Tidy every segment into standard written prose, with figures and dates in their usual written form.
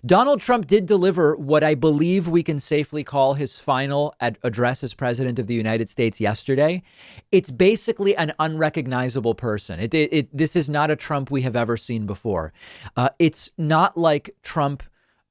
Donald Trump did deliver what I believe we can safely call his final address as president of the United States yesterday. It's basically an unrecognizable person. This is not a Trump we have ever seen before. It's not like Trump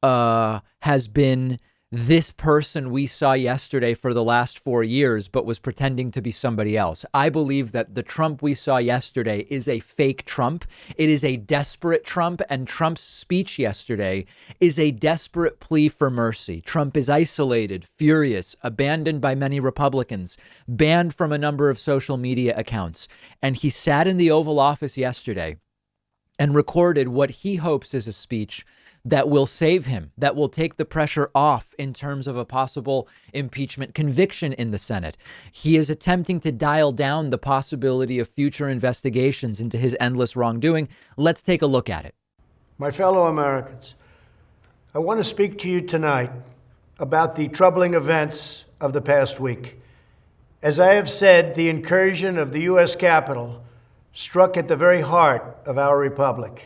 has been this person we saw yesterday for the last 4 years, but was pretending to be somebody else. I believe that the Trump we saw yesterday is a fake Trump. It is a desperate Trump, and Trump's speech yesterday is a desperate plea for mercy. Trump is isolated, furious, abandoned by many Republicans, banned from a number of social media accounts. And he sat in the Oval Office yesterday and recorded what he hopes is a speech that will save him, that will take the pressure off in terms of a possible impeachment conviction in the Senate. He is attempting to dial down the possibility of future investigations into his endless wrongdoing. Let's take a look at it. My fellow Americans, I want to speak to you tonight about the troubling events of the past week. As I have said, the incursion of the U.S. Capitol struck at the very heart of our republic.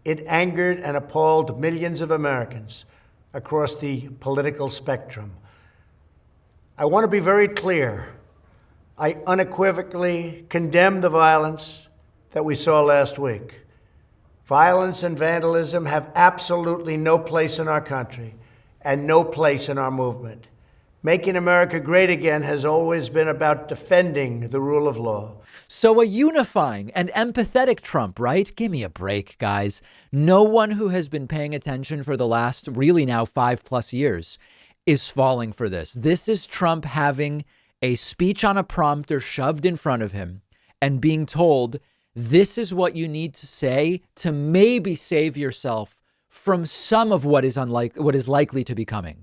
It angered and appalled millions of Americans across the political spectrum. I want to be very clear. I unequivocally condemn the violence that we saw last week. Violence and vandalism have absolutely no place in our country and no place in our movement. Making America great again has always been about defending the rule of law. So a unifying and empathetic Trump, right? Give me a break, guys. No one who has been paying attention for the last really now 5+ years is falling for this. This is Trump having a speech on a prompter shoved in front of him and being told, this is what you need to say to maybe save yourself from some of what is likely to be coming.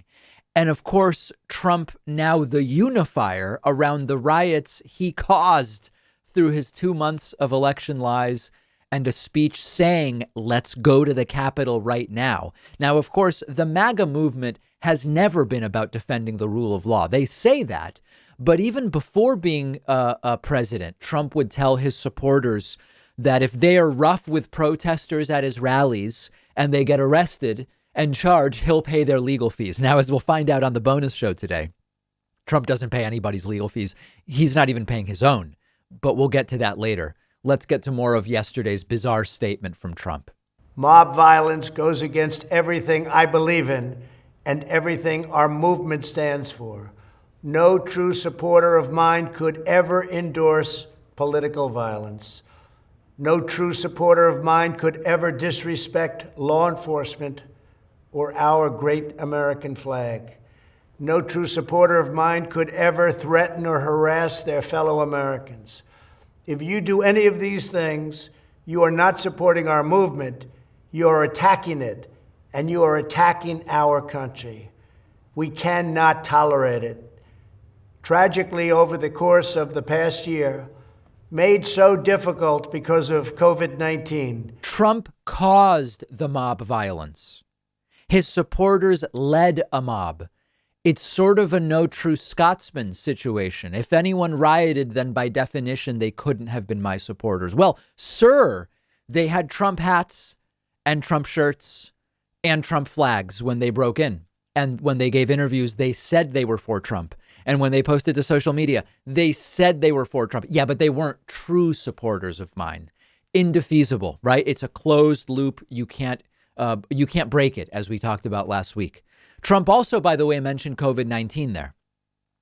And of course, Trump, now the unifier around the riots he caused through his 2 months of election lies and a speech saying, let's go to the Capitol right now. Now, of course, the MAGA movement has never been about defending the rule of law. They say that. But even before being a president, Trump would tell his supporters that if they are rough with protesters at his rallies and they get arrested and charged, he'll pay their legal fees. Now, as we'll find out on the bonus show today, Trump doesn't pay anybody's legal fees. He's not even paying his own. But we'll get to that later. Let's get to more of yesterday's bizarre statement from Trump. Mob violence goes against everything I believe in and everything our movement stands for. No true supporter of mine could ever endorse political violence. No true supporter of mine could ever disrespect law enforcement or our great American flag. No true supporter of mine could ever threaten or harass their fellow Americans. If you do any of these things, you are not supporting our movement, you are attacking it, and you are attacking our country. We cannot tolerate it. Tragically, over the course of the past year, made so difficult because of COVID-19. Trump caused the mob violence. His supporters led a mob. It's sort of a no true Scotsman situation. If anyone rioted, then by definition, they couldn't have been my supporters. Well, sir, they had Trump hats and Trump shirts and Trump flags when they broke in. And when they gave interviews, they said they were for Trump. And when they posted to social media, they said they were for Trump. Yeah, but they weren't true supporters of mine. Indefeasible, right? It's a closed loop. You can't break it, as we talked about last week. Trump also, by the way, mentioned COVID-19 there.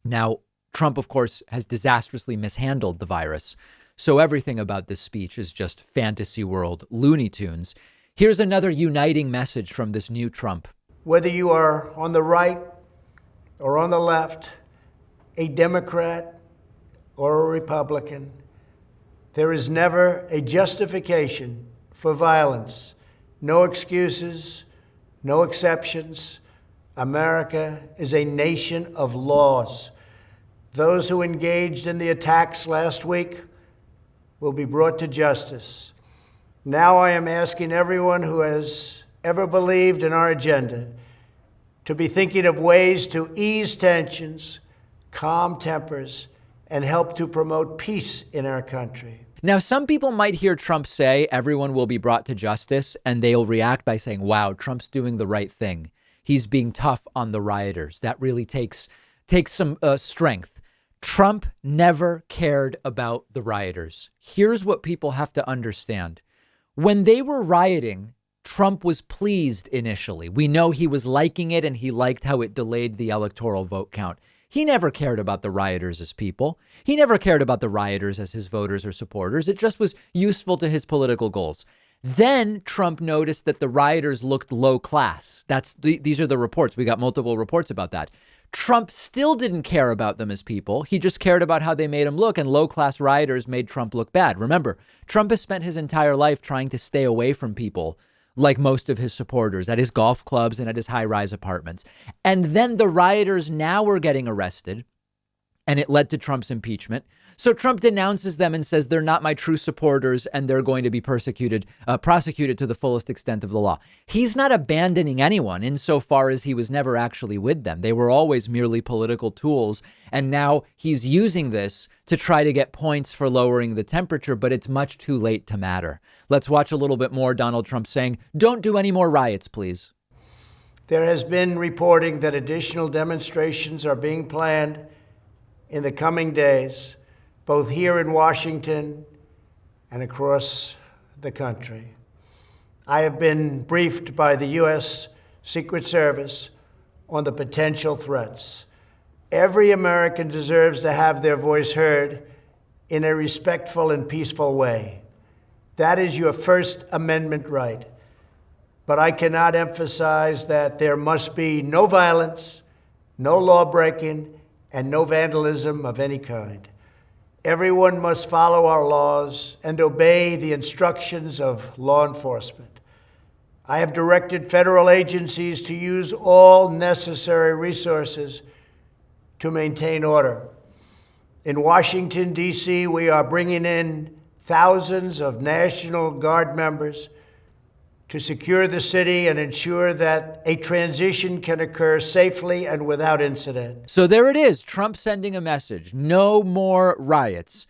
Now, Trump, of course, has disastrously mishandled the virus. So everything about this speech is just fantasy world Looney Tunes. Here's another uniting message from this new Trump. Whether you are on the right or on the left, a Democrat or a Republican, there is never a justification for violence. No excuses, no exceptions. America is a nation of laws. Those who engaged in the attacks last week will be brought to justice. Now I am asking everyone who has ever believed in our agenda to be thinking of ways to ease tensions, calm tempers, and help to promote peace in our country. Now, some people might hear Trump say everyone will be brought to justice, and they'll react by saying, wow, Trump's doing the right thing. He's being tough on the rioters. That really takes some strength. Trump never cared about the rioters. Here's what people have to understand. When they were rioting, Trump was pleased initially. We know he was liking it, and he liked how it delayed the electoral vote count. He never cared about the rioters as people. He never cared about the rioters as his voters or supporters. It just was useful to his political goals. Then Trump noticed that the rioters looked low class. These are the reports. We got multiple reports about that. Trump still didn't care about them as people. He just cared about how they made him look, and low class rioters made Trump look bad. Remember, Trump has spent his entire life trying to stay away from people like most of his supporters at his golf clubs and at his high-rise apartments. And then the rioters now were getting arrested, and it led to Trump's impeachment. So Trump denounces them and says they're not my true supporters and they're going to be prosecuted to the fullest extent of the law. He's not abandoning anyone insofar as he was never actually with them. They were always merely political tools. And now he's using this to try to get points for lowering the temperature, but it's much too late to matter. Let's watch a little bit more Donald Trump saying, don't do any more riots, please. There has been reporting that additional demonstrations are being planned in the coming days, both here in Washington and across the country. I have been briefed by the U.S. Secret Service on the potential threats. Every American deserves to have their voice heard in a respectful and peaceful way. That is your First Amendment right. But I cannot emphasize that there must be no violence, no law breaking, and no vandalism of any kind. Everyone must follow our laws and obey the instructions of law enforcement. I have directed federal agencies to use all necessary resources to maintain order. In Washington, D.C., we are bringing in thousands of National Guard members to secure the city and ensure that a transition can occur safely and without incident. So there it is, Trump sending a message, no more riots.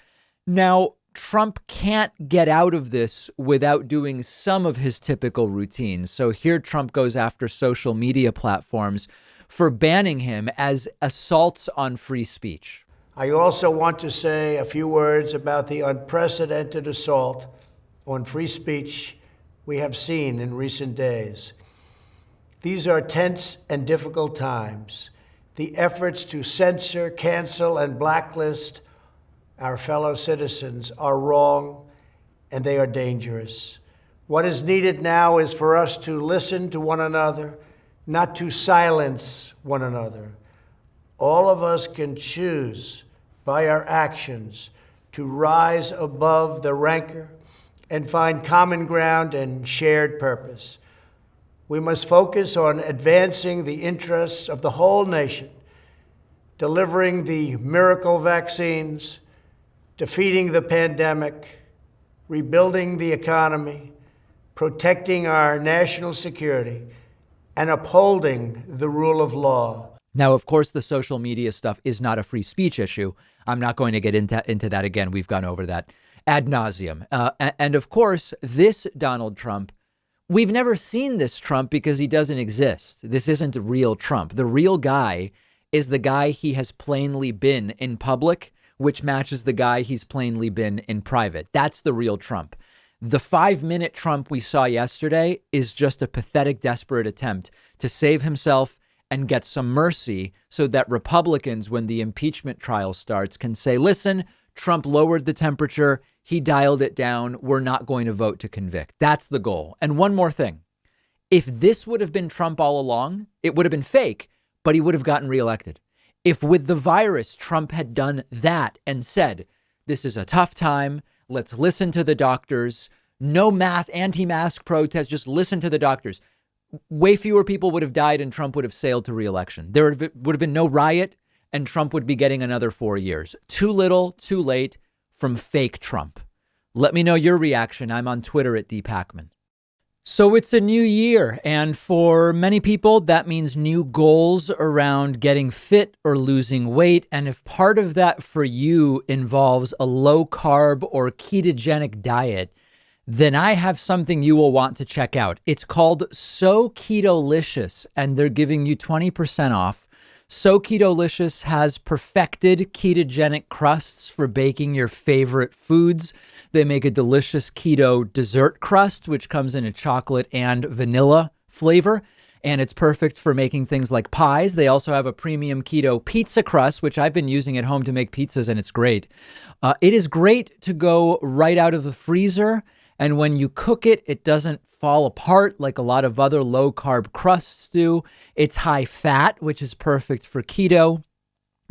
Now, Trump can't get out of this without doing some of his typical routines. So here Trump goes after social media platforms for banning him as assaults on free speech. I also want to say a few words about the unprecedented assault on free speech we have seen in recent days. These are tense and difficult times. The efforts to censor, cancel, and blacklist our fellow citizens are wrong, and they are dangerous. What is needed now is for us to listen to one another, not to silence one another. All of us can choose by our actions to rise above the rancor and find common ground and shared purpose. We must focus on advancing the interests of the whole nation, delivering the miracle vaccines, defeating the pandemic, rebuilding the economy, protecting our national security, and upholding the rule of law. Now, of course, the social media stuff is not a free speech issue. I'm not going to get into that again. We've gone over that ad nauseum. And of course, this Donald Trump, we've never seen this Trump because he doesn't exist. This isn't real Trump. The real guy is the guy he has plainly been in public, which matches the guy he's plainly been in private. That's the real Trump. The 5-minute Trump we saw yesterday is just a pathetic, desperate attempt to save himself and get some mercy so that Republicans, when the impeachment trial starts, can say, listen, Trump lowered the temperature. He dialed it down. We're not going to vote to convict. That's the goal. And one more thing. If this would have been Trump all along, it would have been fake, but he would have gotten reelected. If with the virus, Trump had done that and said, this is a tough time. Let's listen to the doctors. No anti-mask protest. Just listen to the doctors. Way fewer people would have died and Trump would have sailed to reelection. There would have been no riot and Trump would be getting another 4 years. Too little, too late from fake Trump. Let me know your reaction. I'm on Twitter at @Pakman. So it's a new year, and for many people, that means new goals around getting fit or losing weight. And if part of that for you involves a low carb or ketogenic diet, then I have something you will want to check out. It's called So Ketolicious, and they're giving you 20% off. So Ketolicious has perfected ketogenic crusts for baking your favorite foods. They make a delicious keto dessert crust, which comes in a chocolate and vanilla flavor, and it's perfect for making things like pies. They also have a premium keto pizza crust, which I've been using at home to make pizzas, and it's great. It is great to go right out of the freezer, and when you cook it, it doesn't fall apart like a lot of other low-carb crusts do. It's high fat, which is perfect for keto.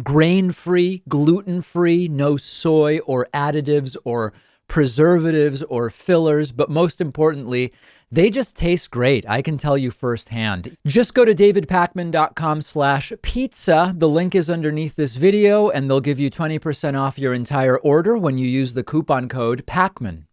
Grain-free, gluten-free, no soy or additives or preservatives or fillers, but most importantly, they just taste great. I can tell you firsthand. Just go to davidpakman.com/pizza. The link is underneath this video, and they'll give you 20% off your entire order when you use the coupon code PAKMAN.